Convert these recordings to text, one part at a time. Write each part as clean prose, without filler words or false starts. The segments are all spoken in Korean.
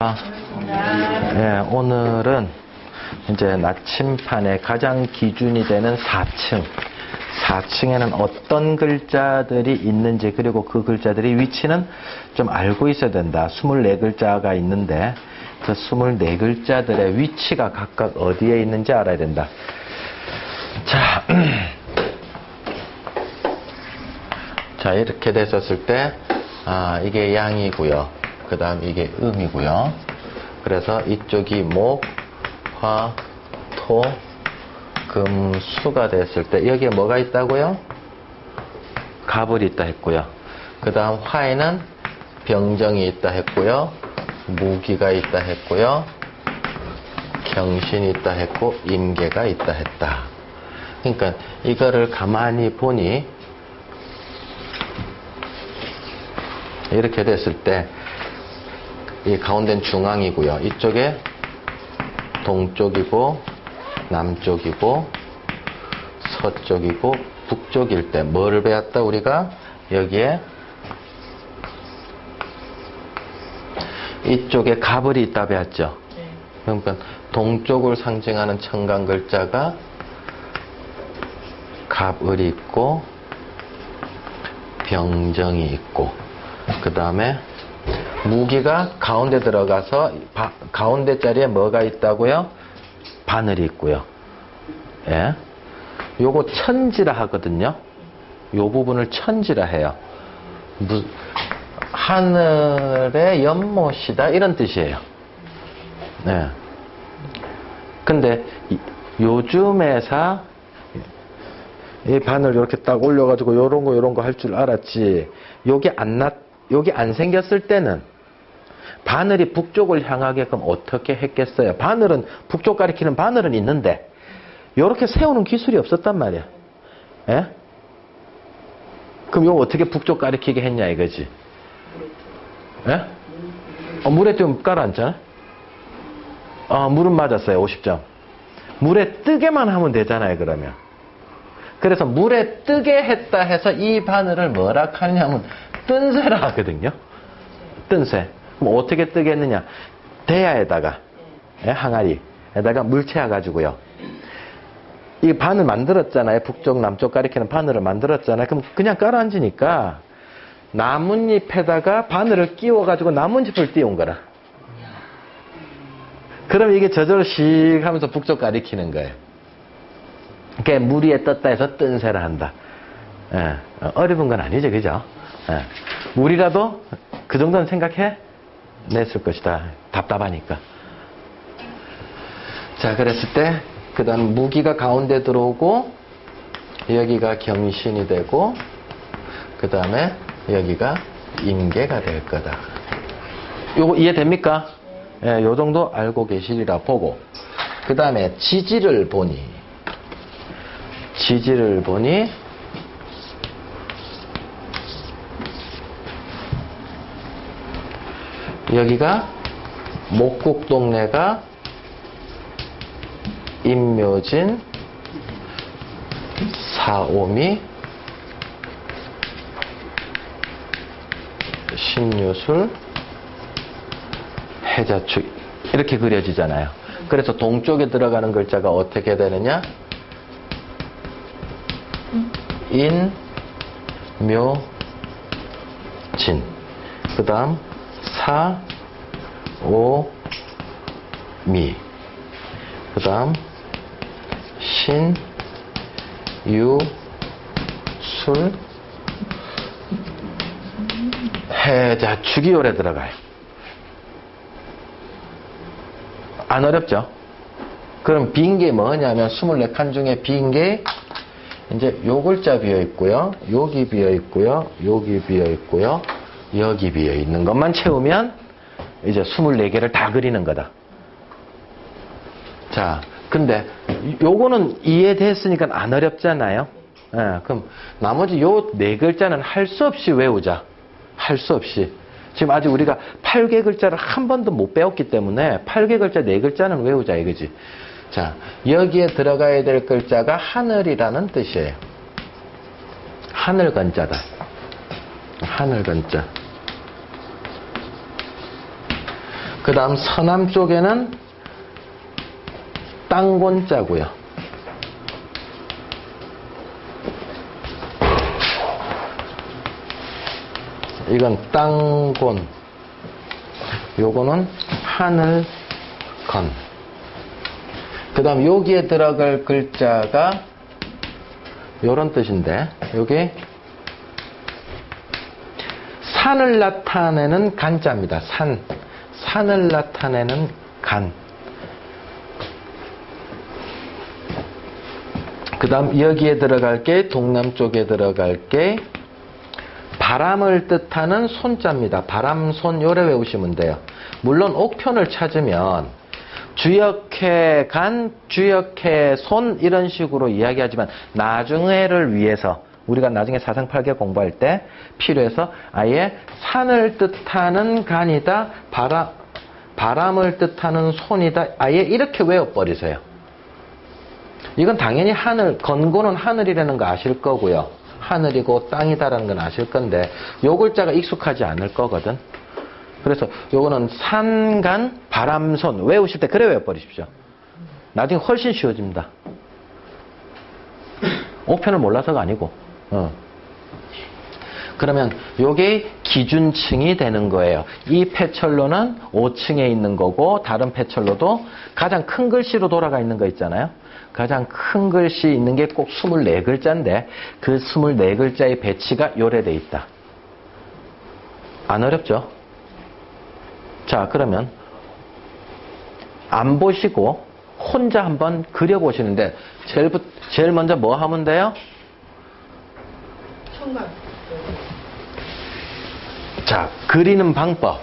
네, 오늘은 이제 나침판의 가장 기준이 되는 4층. 4층에는 어떤 글자들이 있는지, 그리고 그 글자들이 위치는 좀 알고 있어야 된다. 24글자가 있는데 그 24글자들의 위치가 각각 어디에 있는지 알아야 된다. 자, 자 이렇게 됐었을 때 이게 양이고요. 그 다음 이게 음이고요. 그래서 이쪽이 목, 화, 토, 금, 수가 됐을 때 여기에 뭐가 있다고요? 갑을이 있다 했고요. 그 다음 화에는 병정이 있다 했고요. 무기가 있다 했고요. 경신이 있다 했고 임계가 있다 했다. 그러니까 이거를 가만히 보니 이렇게 됐을 때 이 가운데는 중앙이고요. 이쪽에 동쪽이고 남쪽이고 서쪽이고 북쪽일 때 뭐를 배웠다 우리가? 여기에 이쪽에 갑을이 있다 배웠죠. 그러니까 동쪽을 상징하는 천간 글자가 갑을이 있고 병정이 있고, 그 다음에 무기가 가운데 들어가서 가운데 자리에 뭐가 있다고요? 바늘이 있고요. 예. 요거 천지라 하거든요. 요 부분을 천지라 해요. 하늘의 연못이다 이런 뜻이에요. 네. 근데 요즘에서 이 바늘 이렇게 딱 올려가지고 요런 거 할 줄 알았지. 여기 안 생겼을 때는 바늘이 북쪽을 향하게끔 어떻게 했겠어요? 바늘은 북쪽 가리키는 바늘은 있는데 이렇게 세우는 기술이 없었단 말이야. 예? 그럼 이거 어떻게 북쪽 가리키게 했냐 이거지? 예? 물에 좀 깔아앉잖아. 물은 맞았어요. 50점. 물에 뜨게만 하면 되잖아요. 그러면. 그래서 물에 뜨게 했다 해서 이 바늘을 뭐라 하냐면 뜬새라 하거든요. 뜬새. 그럼 어떻게 뜨겠느냐? 대야에다가, 항아리에다가 물 채워가지고요. 이 바늘 만들었잖아요. 북쪽, 남쪽 가리키는 바늘을 만들었잖아요. 그럼 그냥 깔아앉으니까 나뭇잎에다가 바늘을 끼워가지고 나뭇잎을 띄운 거라. 그럼 이게 저절로 씩 하면서 북쪽 가리키는 거예요. 그게 물 위에 떴다 해서 뜬새라 한다. 예, 어려운 건 아니죠, 그죠? 예, 물이라도 그 정도는 생각해 냈을 것이다. 답답하니까. 자, 그랬을 때, 그 다음 무기가 가운데 들어오고, 여기가 경신이 되고, 그 다음에 여기가 임계가 될 거다. 요거 이해됩니까? 예, 요 정도 알고 계시리라 보고, 그 다음에 지지를 보니, 여기가 목국동래가 임묘진, 사오미, 신유술, 해자축 이렇게 그려지잖아요. 그래서 동쪽에 들어가는 글자가 어떻게 되느냐? 인, 묘, 진. 그 다음 사, 오, 미. 그 다음 신, 유, 술, 해자, 축이 오래 들어가요. 안 어렵죠? 그럼 빈 게 뭐냐면 24칸 중에 빈 게 이제 요 글자 비어 있고요. 여기 비어 있고요. 여기 비어 있고요. 여기 비어 있는 것만 채우면 이제 24개를 다 그리는 거다. 자, 근데 요거는 이해됐으니까 안 어렵잖아요. 예, 그럼 나머지 요 4글자는 할 수 없이 외우자. 할 수 없이. 지금 아직 우리가 8개 글자를 한 번도 못 배웠기 때문에 8개 글자 4글자는 외우자 이거지. 자, 여기에 들어가야 될 글자가 하늘이라는 뜻이에요. 하늘건자다. 하늘건자. 그 다음 서남 쪽에는 땅곤자고요. 이건 땅곤. 요거는 하늘건. 그 다음 여기에 들어갈 글자가 요런 뜻인데, 여기 산을 나타내는 간자입니다. 산을 나타내는 간. 그 다음 여기에 들어갈 게, 동남쪽에 들어갈 게 바람을 뜻하는 손자입니다. 바람손, 요래 외우시면 돼요. 물론 옥편을 찾으면 주역해 간, 주역해 손 이런 식으로 이야기하지만 나중에를 위해서 우리가 나중에 사상팔개 공부할 때 필요해서 아예 산을 뜻하는 간이다, 바람을 뜻하는 손이다, 아예 이렇게 외워버리세요. 이건 당연히 하늘, 건고는 하늘이라는 거 아실 거고요. 하늘이고 땅이다라는 건 아실 건데 요 글자가 익숙하지 않을 거거든. 그래서 요거는 산간 바람손 외우실 때 그래 외워버리십시오. 나중에 훨씬 쉬워집니다. 옥편을 몰라서가 아니고. 그러면 요게 기준층이 되는 거예요. 이 폐철로는 5층에 있는 거고 다른 폐철로도 가장 큰 글씨로 돌아가 있는 거 있잖아요. 가장 큰 글씨 있는 게 꼭 24글자인데 그 24글자의 배치가 요래돼 있다. 안 어렵죠? 자, 그러면 안 보시고 혼자 한번 그려보시는데 제일 먼저 뭐 하면 돼요? 청각. 자, 그리는 방법.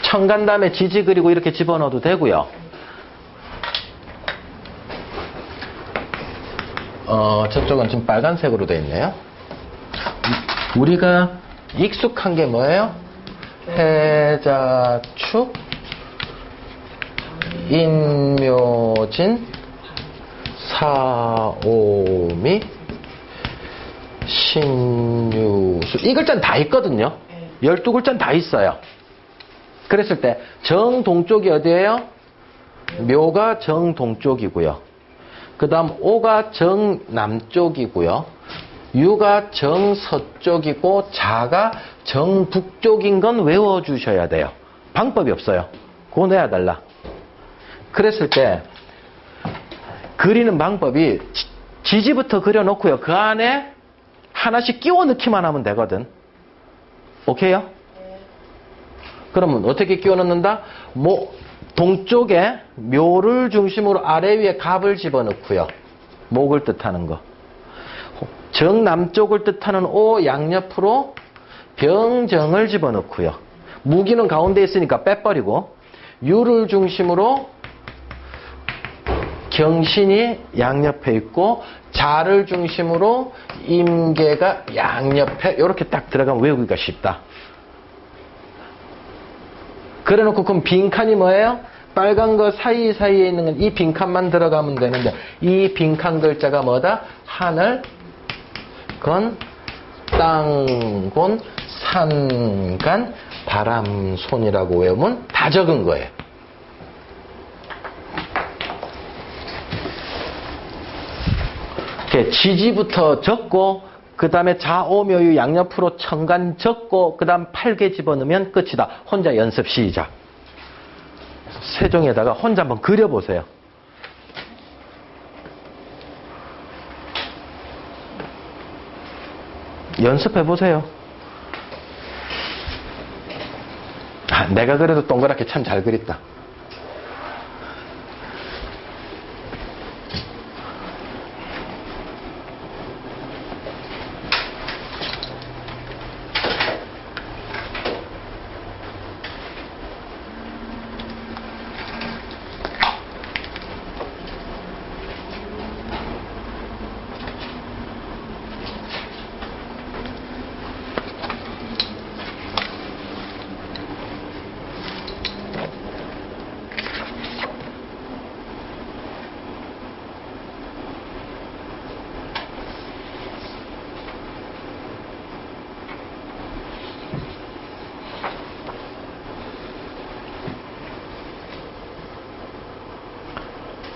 청간 다음에 지지 그리고 이렇게 집어넣어도 되고요. 저쪽은 지금 빨간색으로 되어 있네요. 우리가 익숙한 게 뭐예요? 해자축, 인묘진, 사오미, 신유수. 이 글자는 다 있거든요. 12글자는 다 있어요. 그랬을 때 정동쪽이 어디예요? 묘가 정동쪽이고요. 그 다음 오가 정남쪽이고요. 유가 정서쪽이고 자가 정북쪽인 건 외워주셔야 돼요. 방법이 없어요. 그거 내야 달라. 그랬을 때 그리는 방법이 지지부터 그려놓고요. 그 안에 하나씩 끼워 넣기만 하면 되거든. 오케이요? 그러면 어떻게 끼워 넣는다? 동쪽에 묘를 중심으로 아래 위에 갑을 집어넣고요. 목을 뜻하는 거. 정남쪽을 뜻하는 오 양옆으로 병정을 집어넣고요. 무기는 가운데 있으니까 빼버리고 유를 중심으로 경신이 양옆에 있고 자를 중심으로 임계가 양옆에 이렇게 딱 들어가면 외우기가 쉽다. 그래놓고 그럼 빈칸이 뭐예요? 빨간 거 사이사이에 있는 건 이 빈칸만 들어가면 되는데 이 빈칸 글자가 뭐다? 하늘, 건, 땅곤, 산간, 바람손이라고 외우면 다 적은 거예요. 이렇게 지지부터 적고 그 다음에 자오묘유 양옆으로 청간 적고 그 다음 8개 집어넣으면 끝이다. 혼자 연습 시작. 세종에다가 혼자 한번 그려보세요. 연습해보세요. 내가 그래도 동그랗게 참 잘 그렸다.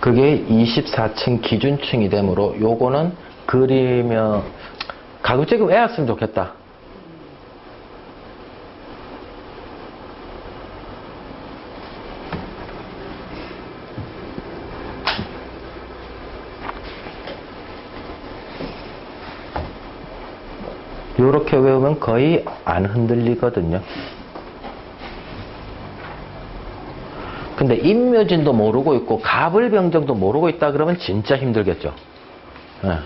그게 24층 기준층이 되므로 요거는 그리면 가급적이 외웠으면 좋겠다. 요렇게 외우면 거의 안 흔들리거든요. 근데 임묘진도 모르고 있고 갑을병정도 모르고 있다 그러면 진짜 힘들겠죠. 네.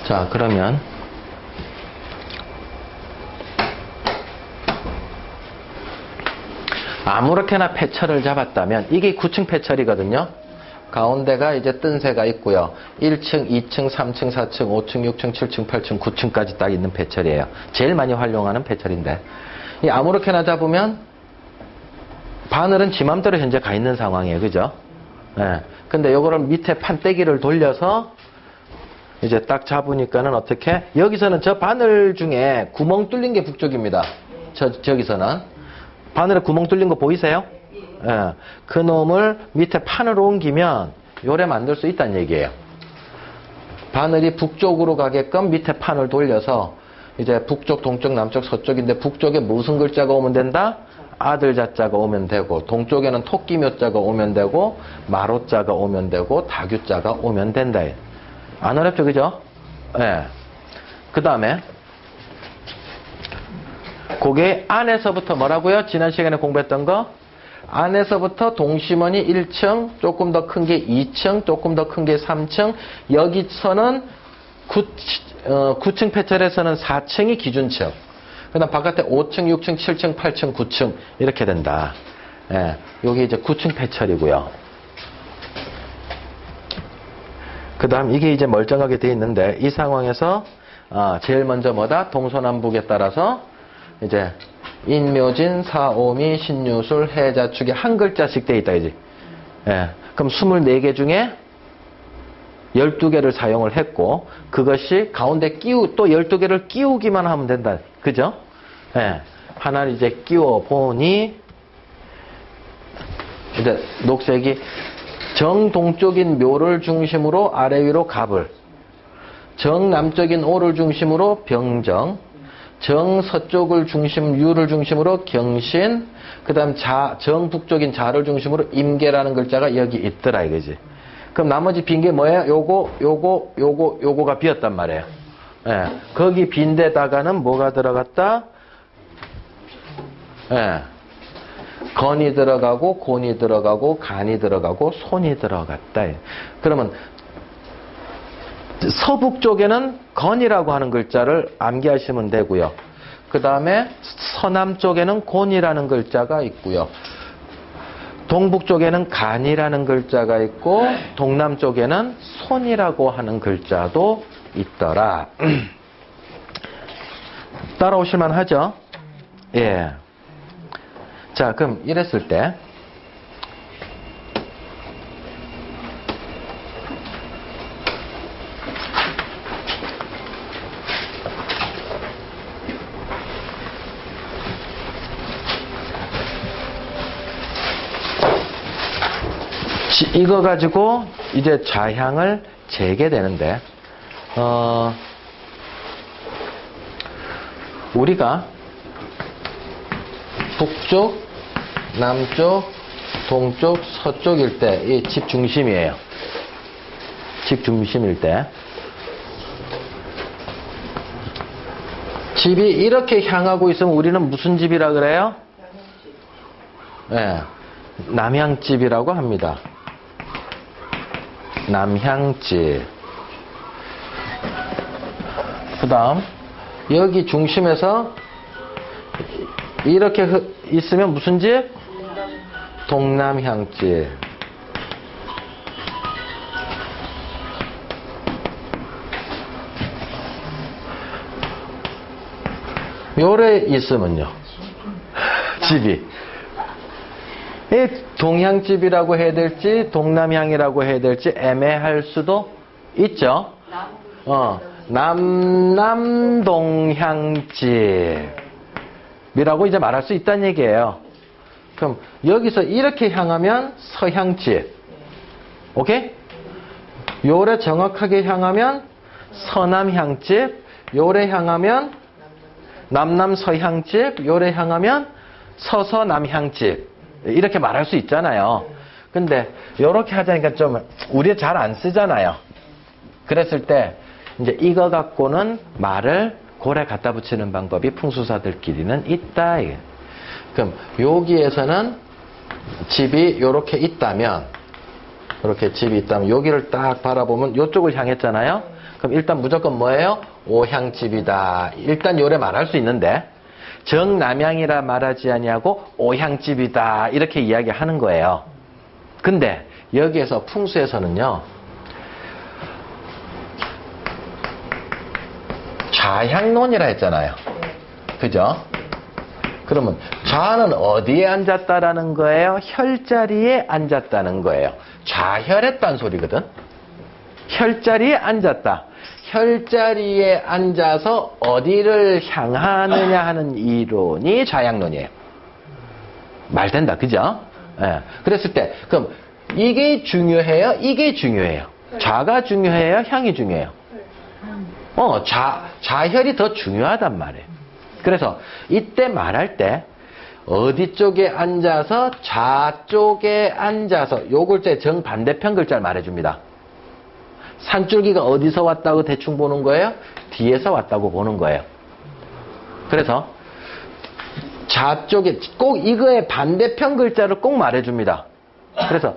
자, 그러면 아무렇게나 패철을 잡았다면 이게 9층 패철이거든요. 가운데가 이제 뜬 새가 있고요. 1층, 2층, 3층, 4층, 5층, 6층, 7층, 8층, 9층까지 딱 있는 패철이에요. 제일 많이 활용하는 패철인데 이 아무렇게나 잡으면 바늘은 지 맘대로 현재 가 있는 상황이에요. 그죠? 예. 근데 요거를 밑에 판때기를 돌려서 이제 딱 잡으니까는 어떻게? 여기서는 저 바늘 중에 구멍 뚫린 게 북쪽입니다. 저기서는. 바늘에 구멍 뚫린 거 보이세요? 예. 그 놈을 밑에 판으로 옮기면 요래 만들 수 있다는 얘기예요. 바늘이 북쪽으로 가게끔 밑에 판을 돌려서 이제 북쪽, 동쪽, 남쪽, 서쪽인데 북쪽에 무슨 글자가 오면 된다? 아들 자자가 오면 되고, 동쪽에는 토끼묘자가 오면 되고, 마로자가 오면 되고, 다규자가 오면 된다. 안 어렵죠, 그죠? 예. 네. 그 다음에, 그게 안에서부터 뭐라고요? 지난 시간에 공부했던 거? 안에서부터 동심원이 1층, 조금 더 큰 게 2층, 조금 더 큰 게 3층, 여기서는 9층 패철에서는 4층이 기준층. 그 다음 바깥에 5층, 6층, 7층, 8층, 9층 이렇게 된다. 예, 여기 이제 9층 패철이고요. 그 다음 이게 이제 멀쩡하게 돼 있는데 이 상황에서 제일 먼저 뭐다? 동서남북에 따라서 이제 인묘진, 사오미, 신유술, 해자축이 한 글자씩 돼 있다 이제. 예, 그럼 24개 중에 12개를 사용을 했고 그것이 가운데 또 12개를 끼우기만 하면 된다. 그죠? 예. 하나를 이제 끼워 보니 이제 녹색이 정동쪽인 묘를 중심으로 아래 위로 갑을, 정남쪽인 오를 중심으로 병정, 정서쪽을 유를 중심으로 경신, 그 다음 정북쪽인 자를 중심으로 임계라는 글자가 여기 있더라 이거지. 그럼 나머지 빈 게 뭐예요? 요거가 비었단 말이에요. 예. 거기 빈 데다가는 뭐가 들어갔다? 예. 건이 들어가고, 곤이 들어가고, 간이 들어가고, 손이 들어갔다. 그러면 서북쪽에는 건이라고 하는 글자를 암기하시면 되고요. 그 다음에 서남쪽에는 곤이라는 글자가 있고요. 동북쪽에는 간이라는 글자가 있고 동남쪽에는 손이라고 하는 글자도 있더라. 따라오실만 하죠? 예. 자, 그럼 이랬을 때 이거 가지고 이제 좌향을 재게 되는데 우리가 북쪽, 남쪽, 동쪽, 서쪽일 때 이 집 중심이에요. 집 중심일 때 집이 이렇게 향하고 있으면 우리는 무슨 집이라 그래요? 네, 남향집이라고 합니다. 남향집. 그 그 다음 여기 중심에서 이렇게 있으면 무슨 집? 동남향집. 요래 있으면요 집이 이 동향집이라고 해야 될지 동남향이라고 해야 될지 애매할 수도 있죠. 남동향집이라고 이제 말할 수 있다는 얘기예요. 그럼 여기서 이렇게 향하면 서향집. 오케이? 요래 정확하게 향하면 서남향집. 요래 향하면 남남서향집. 요래 향하면 서서남향집. 이렇게 말할 수 있잖아요. 근데 요렇게 하자니까 좀 우리 잘 안 쓰잖아요. 그랬을 때 이제 이거 갖고는 말을 고래 갖다 붙이는 방법이 풍수사들끼리는 있다. 그럼 여기에서는 집이 요렇게 있다면, 이렇게 집이 있다면 여기를 딱 바라보면 요쪽을 향했잖아요. 그럼 일단 무조건 뭐예요? 오향집이다. 일단 요래 말할 수 있는데 정남향이라 말하지 아니하고 오향집이다 이렇게 이야기하는 거예요. 근데 여기에서 풍수에서는요 좌향론이라 했잖아요. 그죠? 그러면 좌는 어디에 앉았다라는 거예요? 혈자리에 앉았다는 거예요. 좌혈했다는 소리거든. 혈자리에 앉았다. 혈자리에 앉아서 어디를 향하느냐 하는 이론이 좌향론이에요. 말 된다. 그죠? 예. 그랬을 때 그럼 이게 중요해요? 이게 중요해요? 좌가 중요해요? 향이 중요해요? 좌혈이 더 중요하단 말이에요. 그래서 이때 말할 때 어디 쪽에 앉아서 좌쪽에 앉아서 요 글자의 정반대편 글자를 말해줍니다. 산줄기가 어디서 왔다고 대충 보는 거예요? 뒤에서 왔다고 보는 거예요. 그래서 좌쪽에 꼭 이거의 반대편 글자를 꼭 말해줍니다. 그래서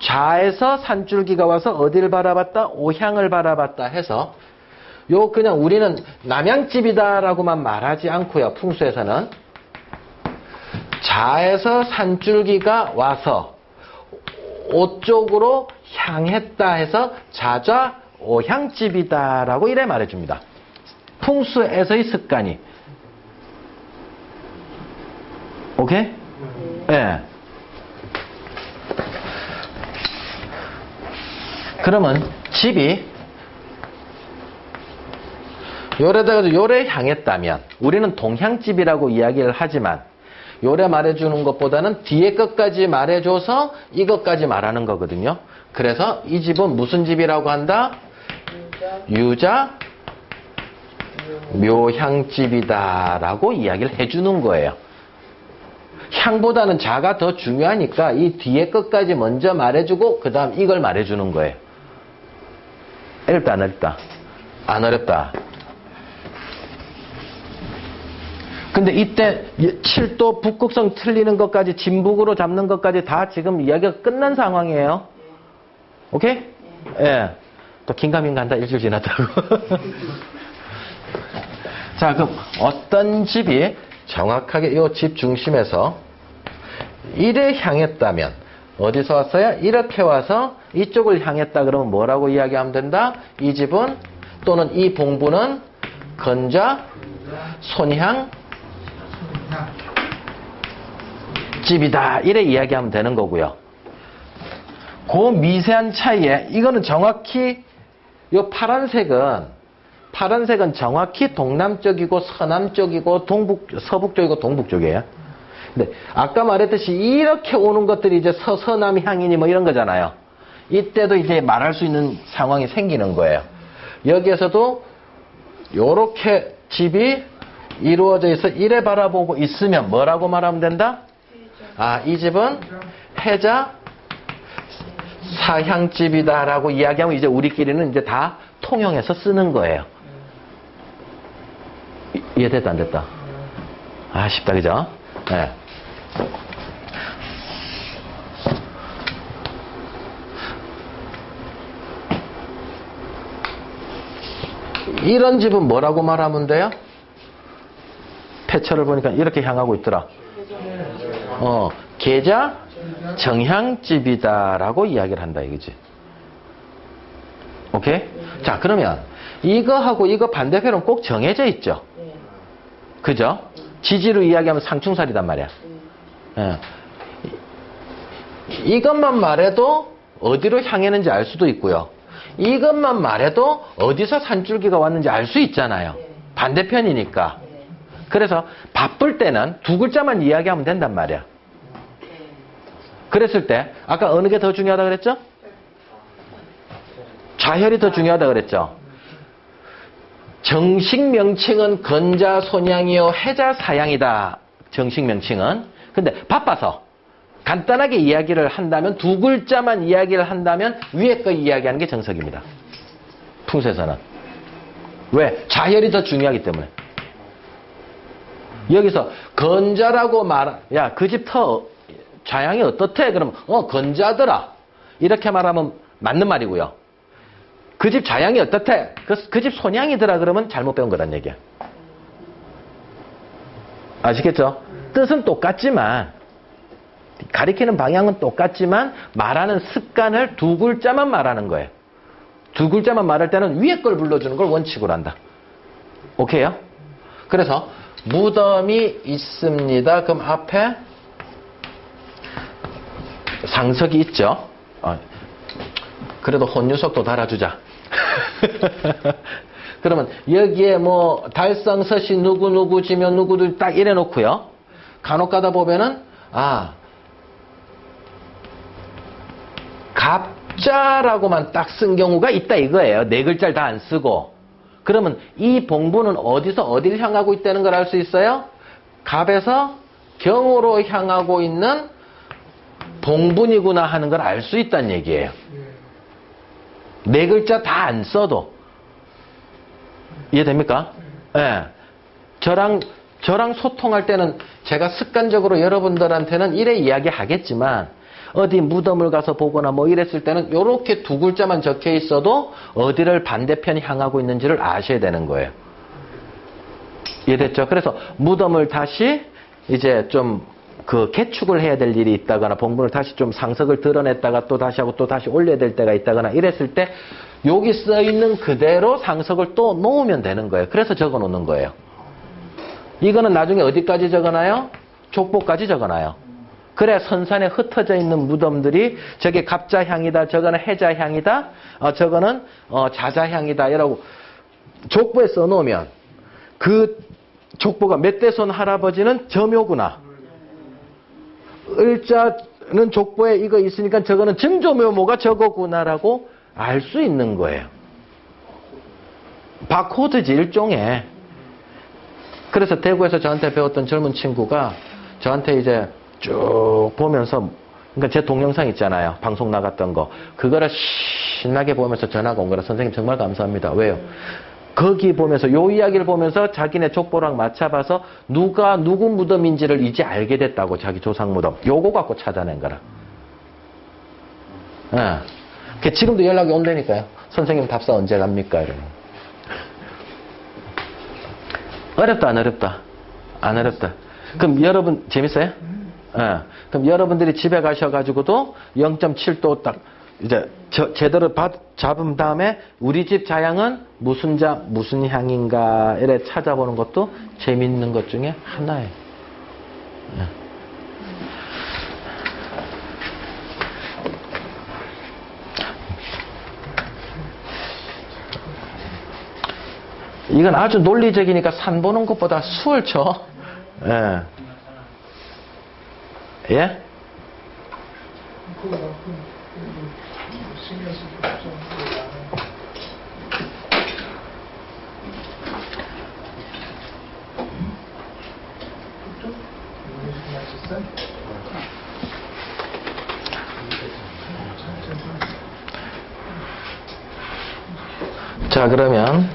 좌에서 산줄기가 와서 어디를 바라봤다? 오향을 바라봤다 해서 요 그냥 우리는 남향집이다라고만 말하지 않고요. 풍수에서는 좌에서 산줄기가 와서 오쪽으로 향했다 해서 좌좌 오향집이다라고 이래 말해줍니다. 풍수에서의 습관이. 오케이? 예. 그러면 집이 요래다가 요래 향했다면 우리는 동향집이라고 이야기를 하지만 요래 말해주는 것보다는 뒤에 것까지 말해줘서 이것까지 말하는 거거든요. 그래서 이 집은 무슨 집이라고 한다? 유자 묘향집이다라고 이야기를 해주는 거예요. 향보다는 자가 더 중요하니까 이 뒤에 것까지 먼저 말해주고 그 다음 이걸 말해주는 거예요. 어렵다 안 어렵다? 안 어렵다. 근데 이때 7도 북극성 틀리는 것까지 진북으로 잡는 것까지 다 지금 이야기가 끝난 상황이에요. 오케이? 예. 또 긴가민가 한다 일주일 지났다고. 자, 그럼 어떤 집이 정확하게 이 집 중심에서 이래 향했다면 어디서 왔어요? 이렇게 와서 이쪽을 향했다 그러면 뭐라고 이야기하면 된다? 이 집은 또는 이 봉부는 건좌 손향 집이다 이래 이야기하면 되는 거고요. 그 미세한 차이에 이거는 정확히 요 파란색은 정확히 동남쪽이고 서남쪽이고 서북쪽이고 동북쪽이에요. 근데 아까 말했듯이 이렇게 오는 것들이 이제 서남 향이니 뭐 이런 거잖아요. 이때도 이제 말할 수 있는 상황이 생기는 거예요. 여기에서도 요렇게 집이 이루어져 있어 이래 바라보고 있으면 뭐라고 말하면 된다? 아, 이 집은 해자 사향집이다라고 이야기하면 이제 우리끼리는 이제 다 통용해서 쓰는 거예요. 이해됐다 안 됐다? 아, 쉽다 그죠? 네. 이런 집은 뭐라고 말하면 돼요? 패처를 보니까 이렇게 향하고 있더라. 계좌 정향집이다라고 이야기를 한다 이거지. 오케이? 자, 그러면 이거하고 이거 반대편은 꼭 정해져 있죠. 그죠? 지지로 이야기하면 상충살이단 말이야. 예. 이것만 말해도 어디로 향했는지 알 수도 있고요. 이것만 말해도 어디서 산줄기가 왔는지 알 수 있잖아요. 반대편이니까. 그래서 바쁠 때는 두 글자만 이야기하면 된단 말이야. 그랬을 때 아까 어느 게 더 중요하다 그랬죠? 좌혈이 더 중요하다 그랬죠? 정식 명칭은 건자 손양이요 해자 사양이다. 정식 명칭은. 근데 바빠서 간단하게 이야기를 한다면 두 글자만 이야기를 한다면 위에 거 이야기하는 게 정석입니다. 풍수에서는. 왜? 좌혈이 더 중요하기 때문에. 여기서 건자라고 야, 그 집 좌양이 어떻대? 그러면 건자더라. 이렇게 말하면 맞는 말이고요. 그 집 좌양이 어떻대? 그 집 손양이더라. 그러면 잘못 배운 거란 얘기야. 아시겠죠? 뜻은 똑같지만 가리키는 방향은 똑같지만 말하는 습관을 두 글자만 말하는 거예요. 두 글자만 말할 때는 위에 걸 불러주는 걸 원칙으로 한다. 오케이요? 그래서 무덤이 있습니다. 그럼 앞에 상석이 있죠. 그래도 혼유석도 달아주자. 그러면 여기에 뭐 달성서시 누구누구 지면 누구들 딱 이래 놓고요. 간혹 가다 보면은 갑자라고만 딱 쓴 경우가 있다 이거예요. 네 글자를 다 안 쓰고. 그러면 이 봉부는 어디서 어디를 향하고 있다는 걸 알 수 있어요? 갑에서 경으로 향하고 있는 봉분이구나 하는 걸 알 수 있다는 얘기예요. 네 글자 다 안 써도. 이해됩니까? 예. 저랑 소통할 때는 제가 습관적으로 여러분들한테는 이래 이야기하겠지만 어디 무덤을 가서 보거나 뭐 이랬을 때는 이렇게 두 글자만 적혀 있어도 어디를 반대편 향하고 있는지를 아셔야 되는 거예요. 이해됐죠? 그래서 무덤을 다시 이제 좀 개축을 해야 될 일이 있다거나 봉분을 다시 좀 상석을 드러냈다가 또 다시 하고 또 다시 올려야 될 때가 있다거나 이랬을 때 여기 써 있는 그대로 상석을 또 놓으면 되는 거예요. 그래서 적어 놓는 거예요. 이거는 나중에 어디까지 적어놔요? 족보까지 적어놔요. 그래 선산에 흩어져 있는 무덤들이 저게 갑자향이다, 저거는 해자향이다, 저거는 자자향이다 이라고 족보에 써놓으면 그 족보가 멧돼손 할아버지는 저묘구나, 을자는 족보에 이거 있으니까 저거는 증조묘모가 저거구나라고 알 수 있는 거예요. 바코드지 일종의. 그래서 대구에서 저한테 배웠던 젊은 친구가 저한테 이제 쭉 보면서, 그러니까 제 동영상 있잖아요. 방송 나갔던 거. 그거를 신나게 보면서 전화가 온 거라 선생님 정말 감사합니다. 왜요? 거기 보면서 요 이야기를 보면서 자기네 족보랑 맞춰봐서 누가 누구 무덤인지를 이제 알게 됐다고. 자기 조상 무덤. 요거 갖고 찾아낸 거라. 예. 지금도 연락이 온다니까요. 선생님 답사 언제 갑니까? 이러면. 어렵다 안 어렵다? 안 어렵다. 그럼 여러분 재밌어요? 그럼 여러분들이 집에 가셔가지고도 0.7도 딱 이제 제대로 잡은 다음에 우리 집 자양은 무슨 무슨 향인가 이래 찾아보는 것도 재밌는 것 중에 하나예요. 이건 아주 논리적이니까 산 보는 것보다 수월 쳐. 예? 예? 자, 그러면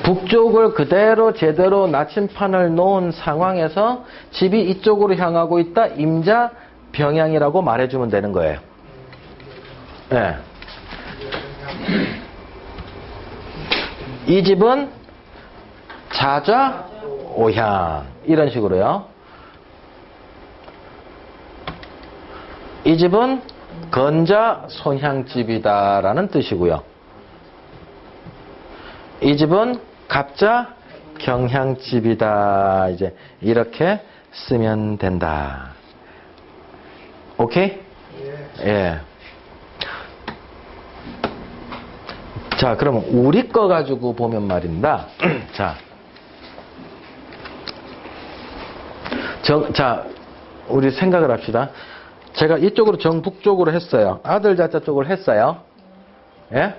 북쪽을 그대로 제대로 나침판을 놓은 상황에서 집이 이쪽으로 향하고 있다. 임자 병양이라고 말해주면 되는 거예요. 네. 이 집은 자좌 오향 이런 식으로요. 이 집은 건자 손향집이다라는 뜻이고요. 이 집은 갑자 경향집이다. 이제 이렇게 쓰면 된다. 오케이? 예. 자, 그러면 우리 거 가지고 보면 말입니다. 자, 자, 우리 생각을 합시다. 제가 이쪽으로 정북쪽으로 했어요. 아들 자자 쪽으로 했어요. 예?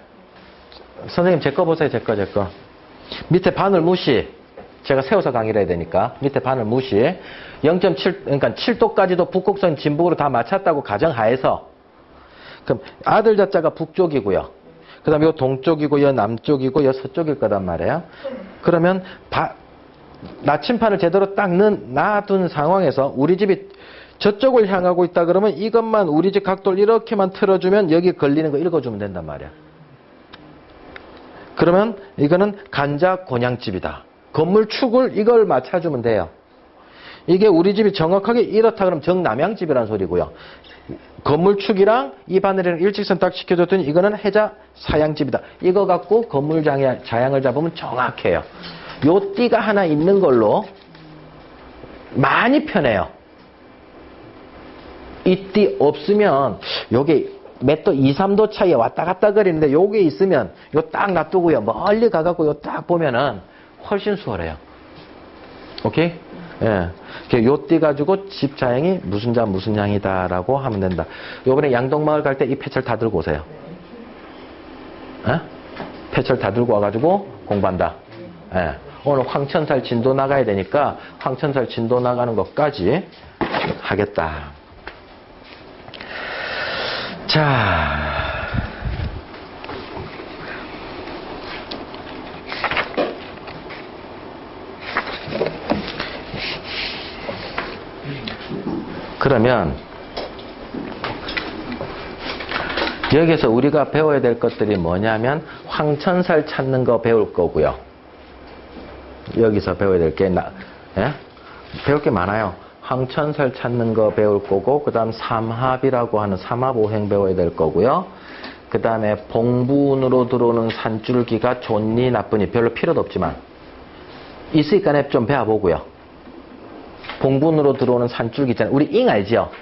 선생님 제 거 보세요. 제 거. 밑에 바늘 무시. 제가 세워서 강의를 해야 되니까 밑에 바늘 무시. 0.7 그러니까 7도까지도 북곡선 진북으로 다 맞췄다고 가정하에서, 그럼 아들 자자가 북쪽이고요. 그다음에 요 동쪽이고 요 남쪽이고 요 서쪽일 거단 말이에요. 그러면 나침판을 제대로 딱 놔둔 상황에서 우리 집이 저쪽을 향하고 있다 그러면 이것만 우리 집 각도를 이렇게만 틀어주면 여기 걸리는 거 읽어주면 된단 말이야. 그러면 이거는 간자 곤양집이다. 건물 축을 이걸 맞춰주면 돼요. 이게 우리 집이 정확하게 이렇다 그러면 정남향집이라는 소리고요. 건물 축이랑 이 바늘이랑 일직선 딱 시켜줬더니 이거는 해자 사양집이다. 이거 갖고 건물 자양을 잡으면 정확해요. 요 띠가 하나 있는 걸로 많이 편해요. 이 띠 없으면 요게 몇 도 2, 3도 차이에 왔다 갔다 거리는데 요게 있으면 요 딱 놔두고요. 멀리 가갖고 요 딱 보면은 훨씬 수월해요. 오케이? 예. 요 띠 가지고 집 자양이 무슨 자 무슨 양이다라고 하면 된다. 요번에 양동마을 갈 때 이 패철 다 들고 오세요. 예? 패철 다 들고 와가지고 공부한다. 예. 오늘 황천살 진도 나가야 되니까 황천살 진도 나가는 것까지 하겠다. 자. 그러면 여기서 우리가 배워야 될 것들이 뭐냐면 황천살 찾는 거 배울 거고요. 여기서 배워야 될 게 예? 배울 게 많아요. 황천살 찾는 거 배울 거고, 그 다음 삼합이라고 하는 삼합오행 배워야 될 거고요. 그 다음에 봉분으로 들어오는 산줄기가 좋니 나쁘니 별로 필요도 없지만 있으니까 좀 배워보고요. 봉분으로 들어오는 산줄기 있잖아요. 우리 잉 알죠?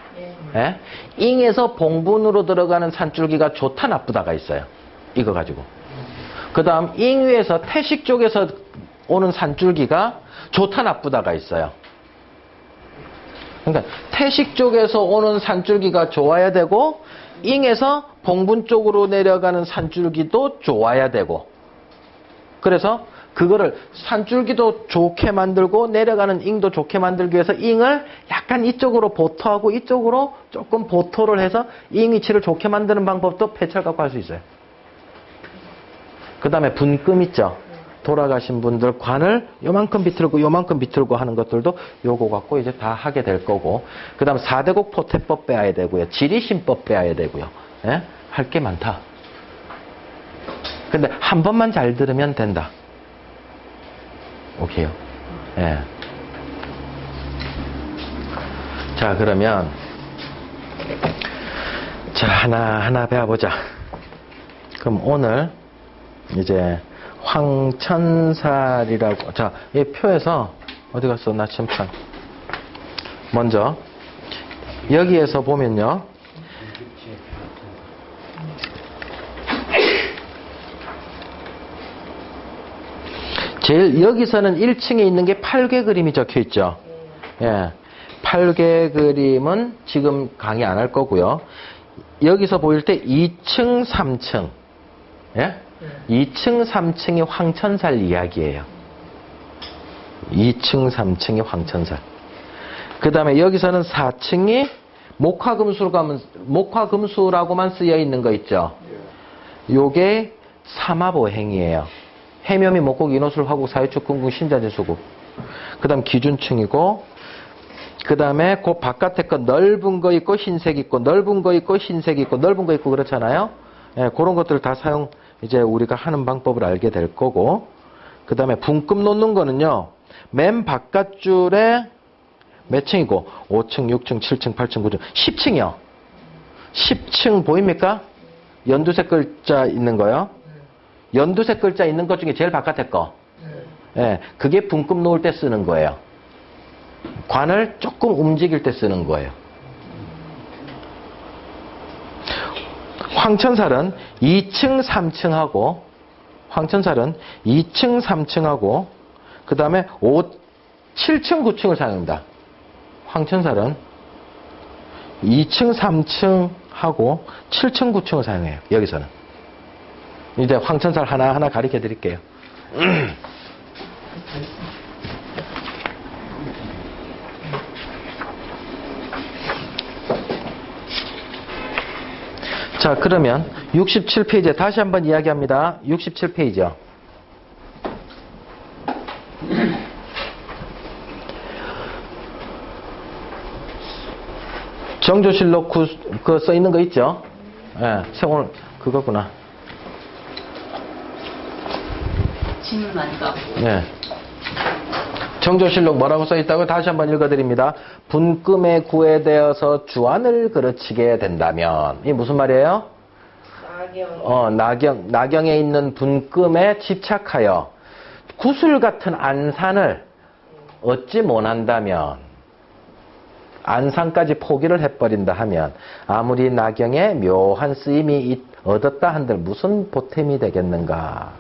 예? 잉에서 봉분으로 들어가는 산줄기가 좋다 나쁘다가 있어요. 이거 가지고. 그 다음 잉 위에서 태식 쪽에서 오는 산줄기가 좋다 나쁘다가 있어요. 그러니까 태식 쪽에서 오는 산줄기가 좋아야 되고 잉에서 봉분 쪽으로 내려가는 산줄기도 좋아야 되고, 그래서 그거를 산줄기도 좋게 만들고 내려가는 잉도 좋게 만들기 위해서 잉을 약간 이쪽으로 보토하고 이쪽으로 조금 보토를 해서 잉 위치를 좋게 만드는 방법도 패철 갖고 할 수 있어요. 그 다음에 분금 있죠. 돌아가신 분들 관을 요만큼 비틀고 요만큼 비틀고 하는 것들도 요거 갖고 이제 다 하게 될 거고, 그 다음 4대국 포태법 배워야 되고요. 지리신법 배워야 되고요. 예? 할 게 많다. 근데 한 번만 잘 들으면 된다. 오케이요. 예. 자, 그러면 자, 하나 배워보자. 그럼 오늘 이제 황천살이라고, 자, 이 표에서 어디 갔어? 나침판. 먼저 여기에서 보면요. 제일 여기서는 1층에 있는 게 8개 그림이 적혀 있죠. 예. 8개 그림은 지금 강의 안 할 거고요. 여기서 보일 때 2층, 3층. 예? 2층, 3층이 황천살 이야기예요. 2층, 3층이 황천살. 그 다음에 여기서는 4층이 목화금수라고만 쓰여 있는 거 있죠. 요게 삼합오행이에요. 해묘미, 목곡, 인호술, 화국, 사유축, 금궁, 신자재, 수국. 그 다음 기준층이고, 그 다음에 그 바깥에 거 넓은 거 있고 흰색 있고, 넓은 거 있고 흰색 있고, 넓은 거 있고 그렇잖아요. 예, 그런 것들을 다 사용해 이제 우리가 하는 방법을 알게 될 거고, 그 다음에 분급 놓는 거는요, 맨 바깥줄에 몇 층이고, 5층, 6층, 7층, 8층, 9층, 10층이요. 10층 보입니까? 연두색 글자 있는 거요. 연두색 글자 있는 것 중에 제일 바깥에 거. 예, 그게 분급 놓을 때 쓰는 거예요. 관을 조금 움직일 때 쓰는 거예요. 황천살은 2층, 3층하고, 황천살은 2층, 3층하고, 그 다음에 7층, 9층을 사용합니다. 황천살은 2층, 3층하고 7층, 9층을 사용해요. 여기서는. 이제 황천살 하나하나 가르쳐 드릴게요. 자, 그러면 67페이지에 다시 한번 이야기합니다. 67페이지요. 정조실록 그 써 있는 거 있죠? 예, 오늘 그거구나. 짐을 많이 갖고. 예. 정조실록 뭐라고 써 있다고 다시 한번 읽어드립니다. 분금에 구애되어서 주안을 그르치게 된다면, 이 무슨 말이에요? 나경에 있는 분금에 집착하여 구슬 같은 안산을 얻지 못한다면, 안산까지 포기를 해버린다 하면 아무리 나경에 묘한 쓰임이 얻었다 한들 무슨 보탬이 되겠는가.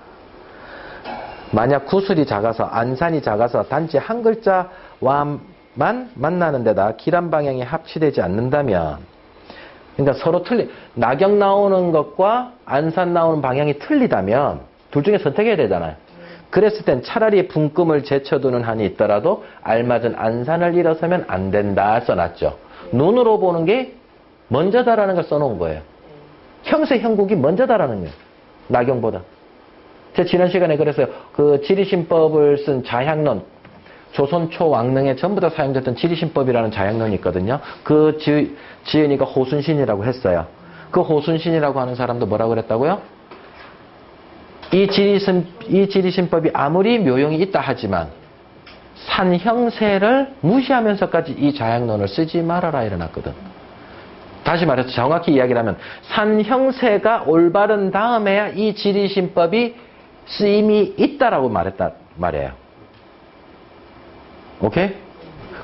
만약 구슬이 작아서 안산이 작아서 단지 한 글자와만 만나는 데다 길한 방향이 합치되지 않는다면, 그러니까 서로 나경 나오는 것과 안산 나오는 방향이 틀리다면 둘 중에 선택해야 되잖아요. 그랬을 땐 차라리 분금을 제쳐두는 한이 있더라도 알맞은 안산을 일어서면 안 된다 써놨죠. 눈으로 보는 게 먼저다라는 걸 써놓은 거예요. 형세 형국이 먼저다라는 거예요. 나경보다. 제가 지난 시간에 그랬어요. 그 지리신법을 쓴 자향론, 조선 초왕릉에 전부 다 사용됐던 지리신법이라는 자향론이 있거든요. 그 지은이가 호순신이라고 했어요. 그 호순신이라고 하는 사람도 뭐라고 그랬다고요? 이 지리신법이 아무리 묘용이 있다 하지만 산형세를 무시하면서까지 이 자향론을 쓰지 말아라 이러놨거든. 다시 말해서 정확히 이야기를 하면 산형세가 올바른 다음에야 이 지리신법이 쓰임이 있다라고 말했단 말이에요. 오케이?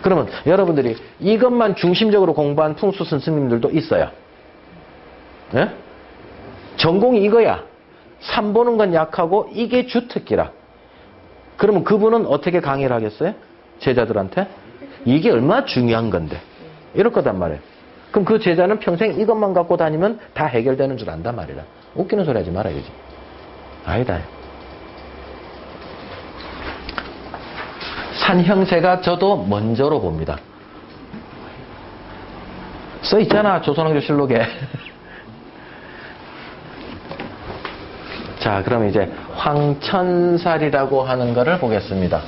그러면 여러분들이 이것만 중심적으로 공부한 풍수 스승님들도 있어요. 예? 전공이 이거야. 산 보는 건 약하고 이게 주특기라. 그러면 그분은 어떻게 강의를 하겠어요? 제자들한테? 이게 얼마나 중요한 건데. 이럴 거단 말이에요. 그럼 그 제자는 평생 이것만 갖고 다니면 다 해결되는 줄 안단 말이라. 웃기는 소리 하지 마라 이거지. 아니다. 산 형세가 저도 먼저로 봅니다. 써 있잖아, 조선왕조실록에. 자, 그럼 이제 황천살이라고 하는 거를 보겠습니다.